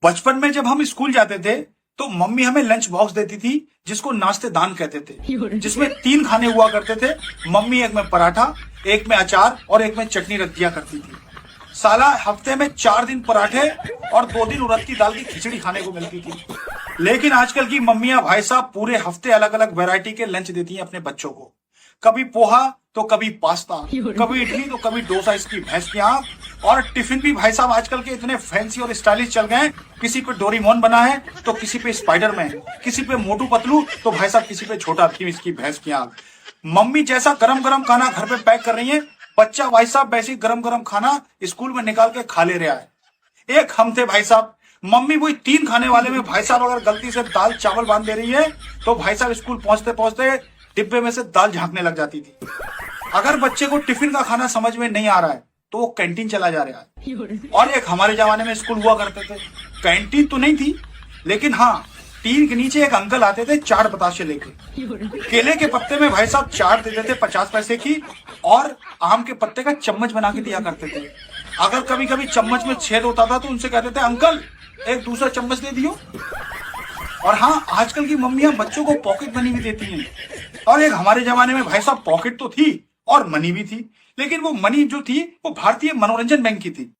बचपन में जब हम स्कूल जाते थे तो मम्मी हमें लंच बॉक्स देती थी जिसको नाश्ते दान कहते थे, जिसमें 3 खाने हुआ करते थे। मम्मी एक में पराठा, एक में अचार और एक में चटनी रख दिया करती थी। साला हफ्ते में 4 दिन पराठे और 2 दिन उड़द की दाल की खिचड़ी खाने को मिलती थी। लेकिन आजकल की मम्मियां भाई साहब पूरे हफ्ते अलग अलग वैरायटी के लंच देती हैं अपने बच्चों को। कभी पोहा तो कभी पास्ता, कभी इडली तो कभी डोसा, इसकी भैंस की आंख। और टिफिन भी भाई साहब आजकल के इतने फैंसी और स्टाइलिश चल गए। किसी पे डोरीमोन बना है तो किसी पे स्पाइडरमैन, किसी पे मोटू पतलू तो भाई साहब किसी पे छोटा भीम, इसकी भैंस की आंख। मम्मी जैसा गरम गरम खाना घर पे पैक कर रही है, बच्चा भाई साहब वैसे गरम गरम खाना स्कूल में निकाल के खा ले रहा है। एक हम थे भाई साहब, मम्मी वही 3 खाने वाले में भाई साहब अगर गलती से दाल चावल बांध दे रही है तो भाई साहब स्कूल पहुंचते पहुंचते डिब्बे में से दाल झांकने लग जाती थी। अगर बच्चे को टिफिन का खाना समझ में नहीं आ रहा है तो वो कैंटीन चला जा रहा है। और एक हमारे जमाने में स्कूल हुआ करते थे, कैंटीन तो नहीं थी लेकिन हाँ, टीन के नीचे एक अंकल आते थे चाट बताशे लेके। केले के पत्ते में भाई साहब चाट देते थे 50 पैसे की, और आम के पत्ते का चम्मच बना के दिया करते थे। अगर कभी कभी चम्मच में छेद होता था तो उनसे कहते थे अंकल एक दूसरा चम्मच दे दियो। और हाँ, आजकल की मम्मियां बच्चों को पॉकेट मनी भी देती हैं। और एक हमारे जमाने में भाई साहब पॉकेट तो थी और मनी भी थी, लेकिन वो मनी जो थी वो भारतीय मनोरंजन बैंक की थी।